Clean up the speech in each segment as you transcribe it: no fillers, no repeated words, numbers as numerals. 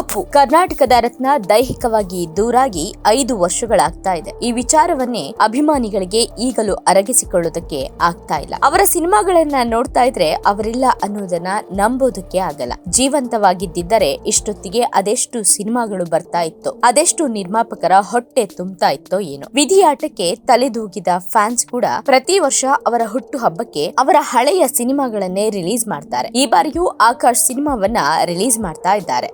ಅಪ್ಪು ಕರ್ನಾಟಕದ ರತ್ನ ದೈಹಿಕವಾಗಿ ದೂರಾಗಿ 5 ವರ್ಷಗಳಾಗ್ತಾ ಇದೆ. ಈ ವಿಚಾರವನ್ನೇ ಅಭಿಮಾನಿಗಳಿಗೆ ಈಗಲೂ ಅರಗಿಸಿಕೊಳ್ಳುವುದಕ್ಕೆ ಆಗ್ತಾ ಇಲ್ಲ. ಅವರ ಸಿನಿಮಾಗಳನ್ನ ನೋಡ್ತಾ ಇದ್ರೆ ಅವರಿಲ್ಲ ಅನ್ನೋದನ್ನ ನಂಬೋದಕ್ಕೆ ಆಗಲ್ಲ. ಜೀವಂತವಾಗಿದ್ದರೆ ಇಷ್ಟೊತ್ತಿಗೆ ಅದೆಷ್ಟು ಸಿನಿಮಾಗಳು ಬರ್ತಾ ಇತ್ತು, ಅದೆಷ್ಟು ನಿರ್ಮಾಪಕರ ಹೊಟ್ಟೆ ತುಂಬ್ತಾ ಇತ್ತೋ ಏನೋ. ವಿಧಿಯಾಟಕ್ಕೆ ತಲೆದೂಗಿದ ಫ್ಯಾನ್ಸ್ ಕೂಡ ಪ್ರತಿ ವರ್ಷ ಅವರ ಹುಟ್ಟು ಹಬ್ಬಕ್ಕೆ ಅವರ ಹಳೆಯ ಸಿನಿಮಾಗಳನ್ನೇ ರಿಲೀಸ್ ಮಾಡ್ತಾರೆ. ಈ ಬಾರಿಯೂ ಆಕಾಶ್ ಸಿನಿಮಾವನ್ನ ರಿಲೀಸ್ ಮಾಡ್ತಾ ಇದ್ದಾರೆ.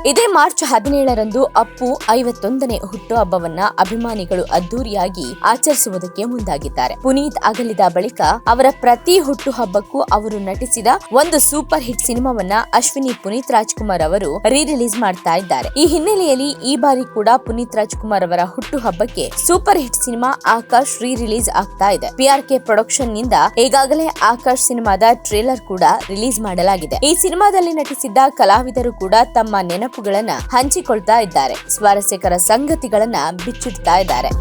ಇದೇ ಮಾರ್ಚ್ 17ರಂದು ಅಪ್ಪು 51ನೇ ಹುಟ್ಟುಹಬ್ಬವನ್ನ ಅಭಿಮಾನಿಗಳು ಅದ್ದೂರಿಯಾಗಿ ಆಚರಿಸುವುದಕ್ಕೆ ಮುಂದಾಗಿದ್ದಾರೆ. ಪುನೀತ್ ಅಗಲಿದ ಬಳಿಕ ಅವರ ಪ್ರತಿ ಹುಟ್ಟುಹಬ್ಬಕ್ಕೂ ಅವರು ನಟಿಸಿದ ಒಂದು ಸೂಪರ್ ಹಿಟ್ ಸಿನಿಮಾವನ್ನ ಅಶ್ವಿನಿ ಪುನೀತ್ ರಾಜ್ಕುಮಾರ್ ಅವರು ರಿಲೀಸ್ ಮಾಡ್ತಾ ಇದ್ದಾರೆ. ಈ ಹಿನ್ನೆಲೆಯಲ್ಲಿ ಈ ಬಾರಿ ಕೂಡ ಪುನೀತ್ ರಾಜ್ಕುಮಾರ್ ಅವರ ಹುಟ್ಟುಹಬ್ಬಕ್ಕೆ super hit cinema Akash release ಆಗ್ತಾ ಇದೆ. PRK ಪ್ರೊಡಕ್ಷನ್ ನಿಂದ ಈಗಾಗಲೇ ಆಕಾಶ್ ಸಿನಿಮಾದ ಟ್ರೇಲರ್ ಕೂಡ ರಿಲೀಸ್ ಮಾಡಲಾಗಿದೆ. ಈ ಸಿನಿಮಾದಲ್ಲಿ ನಟಿಸಿದ್ದ ಕಲಾವಿದರು ಕೂಡ ತಮ್ಮ ನೆನಪುಗಳನ್ನ ಹಂಚಿಕೊಳ್ತಾ ಇದ್ದಾರೆ. ಸ್ವಾರಸ್ಯಕರ ಸಂಗತಿಗಳನ್ನ ಬಿಚ್ಚಿಡ್ತಾ ಇದ್ದಾರೆ.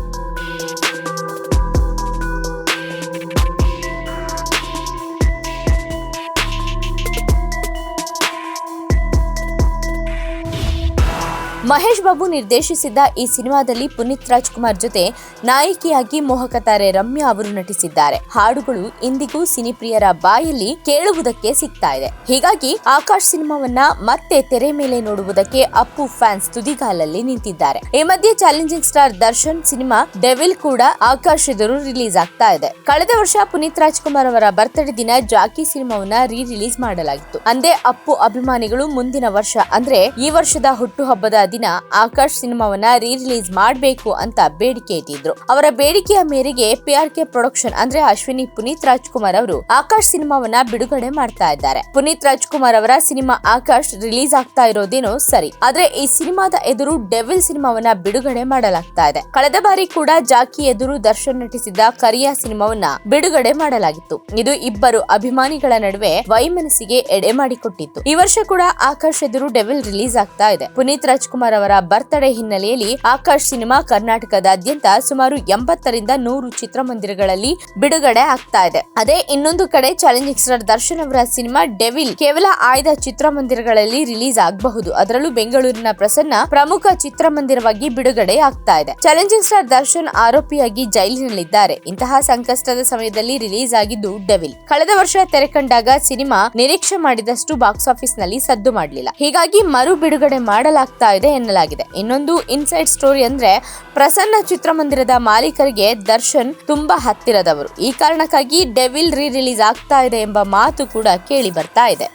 ಮಹೇಶ್ ಬಾಬು ನಿರ್ದೇಶಿಸಿದ್ದ ಈ ಸಿನಿಮಾದಲ್ಲಿ ಪುನೀತ್ ರಾಜ್ಕುಮಾರ್ ಜೊತೆ ನಾಯಕಿಯಾಗಿ ಮೋಹಕ ತಾರೆ ರಮ್ಯಾ ಅವರು ನಟಿಸಿದ್ದಾರೆ. ಹಾಡುಗಳು ಇಂದಿಗೂ ಸಿನಿಪ್ರಿಯರ ಬಾಯಲ್ಲಿ ಕೇಳುವುದಕ್ಕೆ ಸಿಗ್ತಾ ಇದೆ. ಹೀಗಾಗಿ ಆಕಾಶ್ ಸಿನಿಮಾವನ್ನ ಮತ್ತೆ ತೆರೆ ಮೇಲೆ ನೋಡುವುದಕ್ಕೆ ಅಪ್ಪು ಫ್ಯಾನ್ಸ್ ತುದಿಗಾಲಲ್ಲಿ ನಿಂತಿದ್ದಾರೆ. ಈ ಮಧ್ಯೆ challenging star Darshan cinema devil ಕೂಡ ಆಕಾಶ್ ಎದುರು ರಿಲೀಸ್ ಆಗ್ತಾ ಇದೆ. ಕಳೆದ ವರ್ಷ ಪುನೀತ್ ರಾಜ್ಕುಮಾರ್ ಅವರ ಬರ್ತ್ಡೇ ದಿನ ಜಾಕಿ ಸಿನಿಮಾವನ್ನ ರಿಲೀಸ್ ಮಾಡಲಾಗಿತ್ತು. ಅಂದೇ ಅಪ್ಪು ಅಭಿಮಾನಿಗಳು ಮುಂದಿನ ವರ್ಷ ಅಂದ್ರೆ ಈ ವರ್ಷದ ಹುಟ್ಟುಹಬ್ಬದ ದಿನ ಆಕಾಶ್ ಸಿನಿಮಾವನ್ನ ರಿಲೀಸ್ ಮಾಡಬೇಕು ಅಂತ ಬೇಡಿಕೆ ಇಟ್ಟಿದ್ರು. ಅವರ ಬೇಡಿಕೆಯ ಮೇರೆಗೆ PRK ಪ್ರೊಡಕ್ಷನ್ ಅಂದ್ರೆ ಅಶ್ವಿನಿ ಪುನೀತ್ ರಾಜ್ಕುಮಾರ್ ಅವರು ಆಕಾಶ್ ಸಿನಿಮಾವನ್ನ ಬಿಡುಗಡೆ ಮಾಡ್ತಾ ಇದ್ದಾರೆ. ಪುನೀತ್ ರಾಜ್ಕುಮಾರ್ ಅವರ ಸಿನಿಮಾ ಆಕಾಶ್ ರಿಲೀಸ್ ಆಗ್ತಾ ಇರೋದೇನೋ ಸರಿ, ಆದ್ರೆ ಈ ಸಿನಿಮಾದ ಎದುರು ಡೆವಿಲ್ ಸಿನಿಮಾವನ್ನ ಬಿಡುಗಡೆ ಮಾಡಲಾಗ್ತಾ ಇದೆ. ಕಳೆದ ಬಾರಿ ಕೂಡ ಜಾಕಿ ಎದುರು ದರ್ಶನ್ ನಟಿಸಿದ್ದ ಕರಿಯಾ ಸಿನಿಮಾವನ್ನ ಬಿಡುಗಡೆ ಮಾಡಲಾಗಿತ್ತು. ಇದು ಇಬ್ಬರು ಅಭಿಮಾನಿಗಳ ನಡುವೆ ವೈಮನಸ್ಸಿಗೆ ಎಡೆ ಮಾಡಿಕೊಟ್ಟಿತ್ತು. ಈ ವರ್ಷ ಕೂಡ ಆಕಾಶ್ ಎದುರು ಡೆವಿಲ್ ರಿಲೀಸ್ ಆಗ್ತಾ ಇದೆ. ಪುನೀತ್ ರಾಜ್ಕುಮಾರ್ ಅವರ ಬರ್ತ್ಡೇ ಹಿನ್ನೆಲೆಯಲ್ಲಿ ಆಕಾಶ್ ಸಿನಿಮಾ ಕರ್ನಾಟಕದಾದ್ಯಂತ ಸುಮಾರು 80ರಿಂದ 100 ಚಿತ್ರಮಂದಿರಗಳಲ್ಲಿ ಬಿಡುಗಡೆ ಆಗ್ತಾ ಇದೆ. ಅದೇ ಇನ್ನೊಂದು ಕಡೆ ಚಾಲೆಂಜಿಂಗ್ ಸ್ಟಾರ್ ದರ್ಶನ್ ಅವರ ಸಿನಿಮಾ ಡೆವಿಲ್ ಕೇವಲ ಆಯ್ದ ಚಿತ್ರಮಂದಿರಗಳಲ್ಲಿ ರಿಲೀಸ್ ಆಗಬಹುದು. ಅದರಲ್ಲೂ ಬೆಂಗಳೂರಿನ ಪ್ರಸನ್ನ ಪ್ರಮುಖ ಚಿತ್ರಮಂದಿರವಾಗಿ ಬಿಡುಗಡೆ ಆಗ್ತಾ ಇದೆ. ಚಾಲೆಂಜಿಂಗ್ ಸ್ಟಾರ್ ದರ್ಶನ್ ಆರೋಪಿಯಾಗಿ ಜೈಲಿನಲ್ಲಿದ್ದಾರೆ. ಇಂತಹ ಸಂಕಷ್ಟದ ಸಮಯದಲ್ಲಿ ರಿಲೀಸ್ ಆಗಿದ್ದು ಡೆವಿಲ್. ಕಳೆದ ವರ್ಷ ತೆರೆ ಕಂಡಾಗ ಸಿನಿಮಾ ನಿರೀಕ್ಷೆ ಮಾಡಿದಷ್ಟು ಬಾಕ್ಸ್ ಆಫೀಸ್ ನಲ್ಲಿ ಸದ್ದು ಮಾಡಲಿಲ್ಲ. ಹೀಗಾಗಿ ಮರು ಬಿಡುಗಡೆ ಮಾಡಲಾಗ್ತಾ ಇದೆ ಎನ್ನಲಾಗಿದೆ. ಇನ್ನೊಂದು ಇನ್ಸೈಡ್ ಸ್ಟೋರಿ ಅಂದ್ರೆ ಪ್ರಸನ್ನ ಚಿತ್ರಮಂದಿರದ ಮಾಲೀಕರಿಗೆ ದರ್ಶನ್ ತುಂಬಾ ಹತ್ತಿರದವರು. ಈ ಕಾರಣಕ್ಕಾಗಿ ಡೆವಿಲ್ ರಿಲೀಸ್ ಆಗ್ತಾ ಇದೆ ಎಂಬ ಮಾತು ಕೂಡ ಕೇಳಿ ಬರ್ತಾ ಇದೆ.